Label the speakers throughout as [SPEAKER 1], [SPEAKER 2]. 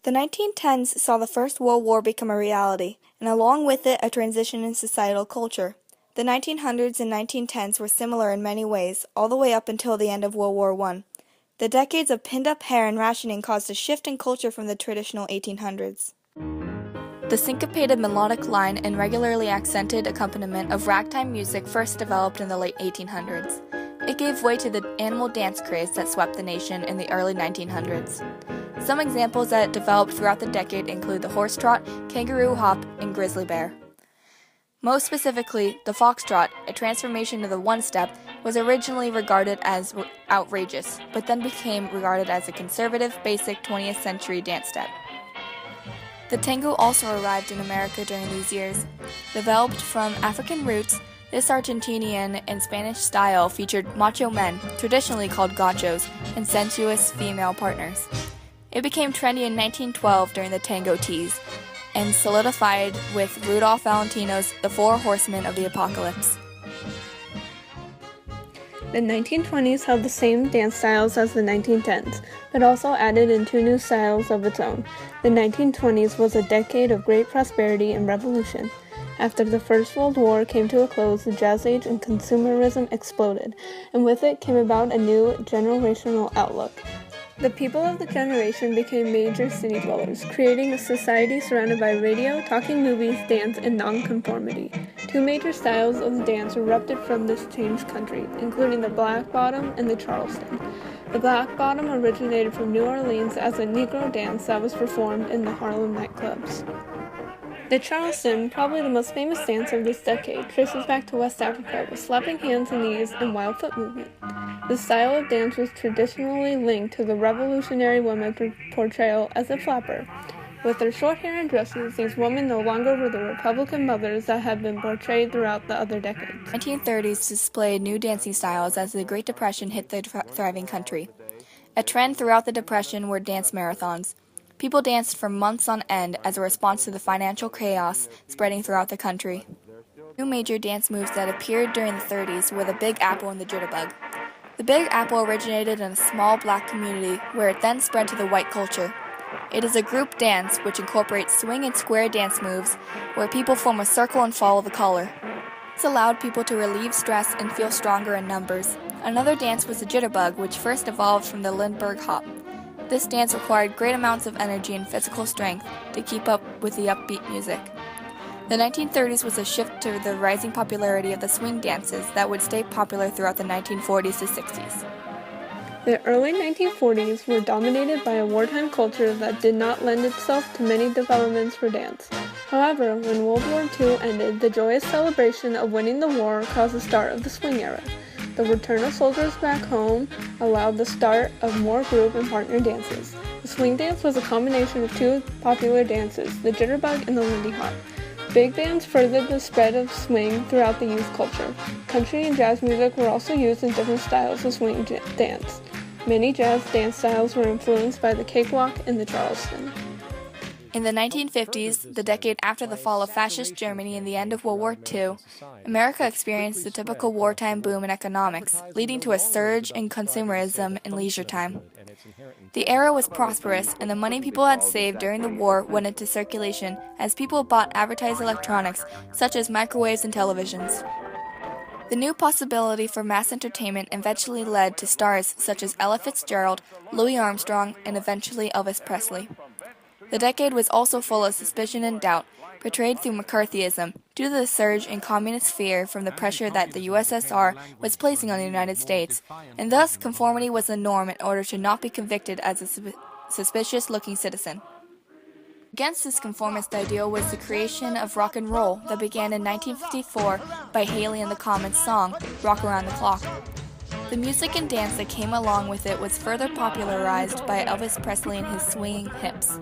[SPEAKER 1] The 1910s saw the First World War become a reality, and along with it, a transition in societal culture. The 1900s and 1910s were similar in many ways, all the way up until the end of World War I. The decades of pinned-up hair and rationing caused a shift in culture from the traditional 1800s. The syncopated melodic line and regularly accented accompaniment of ragtime music first developed in the late 1800s. It gave way to the animal dance craze that swept the nation in the early 1900s. Some examples that developed throughout the decade include the horse trot, kangaroo hop, and grizzly bear. Most specifically, the foxtrot, a transformation of the one-step, was originally regarded as outrageous, but then became regarded as a conservative, basic 20th century dance step. The tango also arrived in America during these years. Developed from African roots, this Argentinian and Spanish style featured macho men, traditionally called gauchos, and sensuous female partners. It became trendy in 1912 during the tango tease, and solidified with Rudolph Valentino's The Four Horsemen of the Apocalypse.
[SPEAKER 2] The 1920s held the same dance styles as the 1910s, but also added in two new styles of its own. The 1920s was a decade of great prosperity and revolution. After the First World War came to a close, the Jazz Age and consumerism exploded, and with it came about a new generational outlook. The people of the generation became major city dwellers, creating a society surrounded by radio, talking movies, dance, and nonconformity. Two major styles of dance erupted from this changed country, including the Black Bottom and the Charleston. The Black Bottom originated from New Orleans as a Negro dance that was performed in the Harlem nightclubs. The Charleston, probably the most famous dance of this decade, traces back to West Africa with slapping hands and knees and wild foot movement. The style of dance was traditionally linked to the Revolutionary woman portrayal as a flapper. With their short hair and dresses, these women no longer were the Republican mothers that had been portrayed throughout the other decades.
[SPEAKER 1] The 1930s displayed new dancing styles as the Great Depression hit the thriving country. A trend throughout the Depression were dance marathons. People danced for months on end as a response to the financial chaos spreading throughout the country. Two major dance moves that appeared during the 30s were the Big Apple and the Jitterbug. The Big Apple originated in a small black community where it then spread to the white culture. It is a group dance which incorporates swing and square dance moves where people form a circle and follow the color. This allowed people to relieve stress and feel stronger in numbers. Another dance was the Jitterbug, which first evolved from the Lindbergh hop. This dance required great amounts of energy and physical strength to keep up with the upbeat music. The 1930s was a shift to the rising popularity of the swing dances that would stay popular throughout the 1940s to 60s.
[SPEAKER 2] The early 1940s were dominated by a wartime culture that did not lend itself to many developments for dance. However, when World War II ended, the joyous celebration of winning the war caused the start of the swing era. The return of soldiers back home allowed the start of more group and partner dances. The swing dance was a combination of two popular dances, the Jitterbug and the Lindy Hop. Big bands furthered the spread of swing throughout the youth culture. Country and jazz music were also used in different styles of swing dance. Many jazz dance styles were influenced by the cakewalk and the Charleston.
[SPEAKER 1] In the 1950s, the decade after the fall of fascist Germany and the end of World War II, America experienced the typical wartime boom in economics, leading to a surge in consumerism and leisure time. The era was prosperous, and the money people had saved during the war went into circulation as people bought advertised electronics such as microwaves and televisions. The new possibility for mass entertainment eventually led to stars such as Ella Fitzgerald, Louis Armstrong, and eventually Elvis Presley. The decade was also full of suspicion and doubt, portrayed through McCarthyism, due to the surge in communist fear from the pressure that the USSR was placing on the United States, and thus conformity was the norm in order to not be convicted as a suspicious-looking citizen. Against this conformist ideal was the creation of rock and roll that began in 1954 by Haley and the Comets' song, Rock Around the Clock. The music and dance that came along with it was further popularized by Elvis Presley and his swinging hips.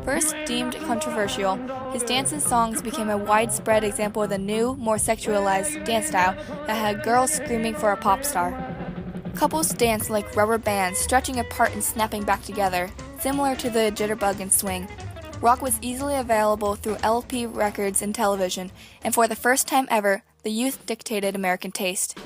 [SPEAKER 1] First deemed controversial, his dance and songs became a widespread example of the new, more sexualized dance style that had girls screaming for a pop star. Couples danced like rubber bands, stretching apart and snapping back together, similar to the jitterbug and swing. Rock was easily available through LP records and television, and for the first time ever, the youth dictated American taste.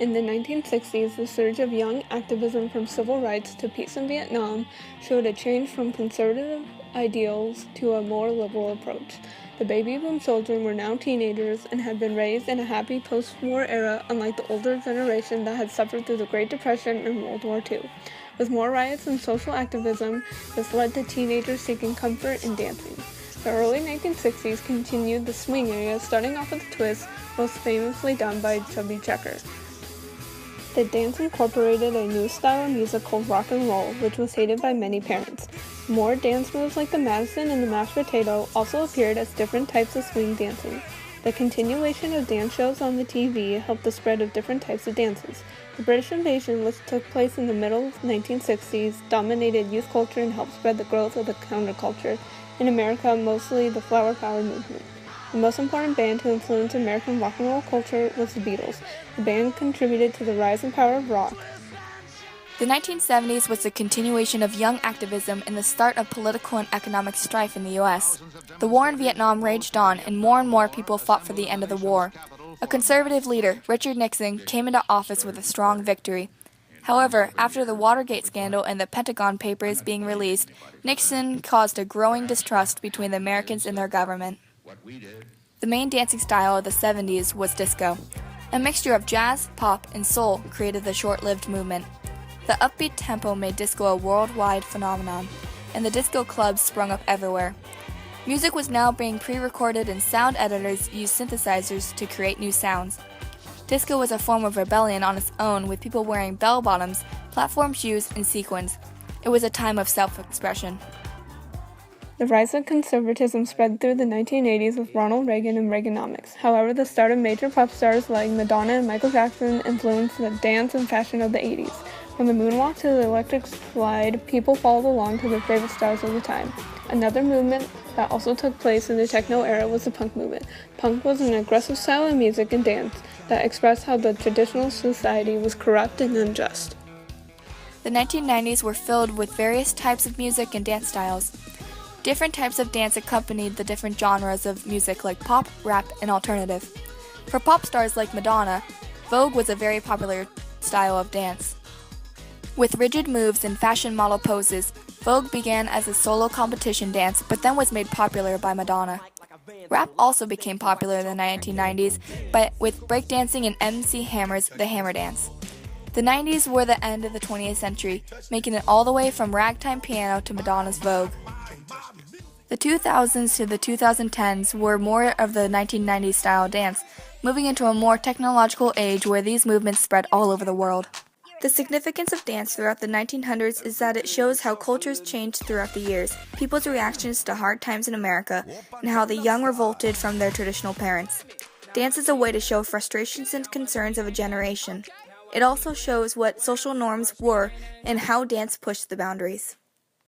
[SPEAKER 2] In the 1960s, the surge of young activism from civil rights to peace in Vietnam showed a change from conservative ideals to a more liberal approach. The baby boom children were now teenagers and had been raised in a happy post-war era, unlike the older generation that had suffered through the Great Depression and World War II. With more riots and social activism, this led to teenagers seeking comfort in dancing. The early 1960s continued the swing era, starting off with a twist, most famously done by Chubby Checker. The dance incorporated a new style of music called rock and roll, which was hated by many parents. More dance moves like the Madison and the mashed potato also appeared as different types of swing dancing. The continuation of dance shows on the TV helped the spread of different types of dances. The British invasion, which took place in the middle of the 1960s, dominated youth culture and helped spread the growth of the counterculture. In America, mostly the Flower Power movement. The most important band to influence American rock and roll culture was the Beatles. The band contributed to the rise and power of rock.
[SPEAKER 1] The 1970s was the continuation of young activism and the start of political and economic strife in the U.S. The war in Vietnam raged on, and more people fought for the end of the war. A conservative leader, Richard Nixon, came into office with a strong victory. However, after the Watergate scandal and the Pentagon Papers being released, Nixon caused a growing distrust between the Americans and their government. The main dancing style of the 70s was disco. A mixture of jazz, pop, and soul created the short-lived movement. The upbeat tempo made disco a worldwide phenomenon, and the disco clubs sprung up everywhere. Music was now being pre-recorded, and sound editors used synthesizers to create new sounds. Disco was a form of rebellion on its own, with people wearing bell-bottoms, platform shoes, and sequins. It was a time of self-expression.
[SPEAKER 2] The rise of conservatism spread through the 1980s with Ronald Reagan and Reaganomics. However, the start of major pop stars like Madonna and Michael Jackson influenced the dance and fashion of the 80s. From the moonwalk to the electric slide, people followed along to their favorite stars of the time. Another movement that also took place in the techno era was the punk movement. Punk was an aggressive style of music and dance that expressed how the traditional society was corrupt and unjust.
[SPEAKER 1] The 1990s were filled with various types of music and dance styles. Different types of dance accompanied the different genres of music like pop, rap, and alternative. For pop stars like Madonna, Vogue was a very popular style of dance. With rigid moves and fashion model poses, Vogue began as a solo competition dance, but then was made popular by Madonna. Rap also became popular in the 1990s, but with breakdancing and MC Hammer's The Hammer Dance. The 90s were the end of the 20th century, making it all the way from ragtime piano to Madonna's Vogue. The 2000s to the 2010s were more of the 1990s style dance, moving into a more technological age where these movements spread all over the world. The significance of dance throughout the 1900s is that it shows how cultures changed throughout the years, people's reactions to hard times in America, and how the young revolted from their traditional parents. Dance is a way to show frustrations and concerns of a generation. It also shows what social norms were and how dance pushed the boundaries.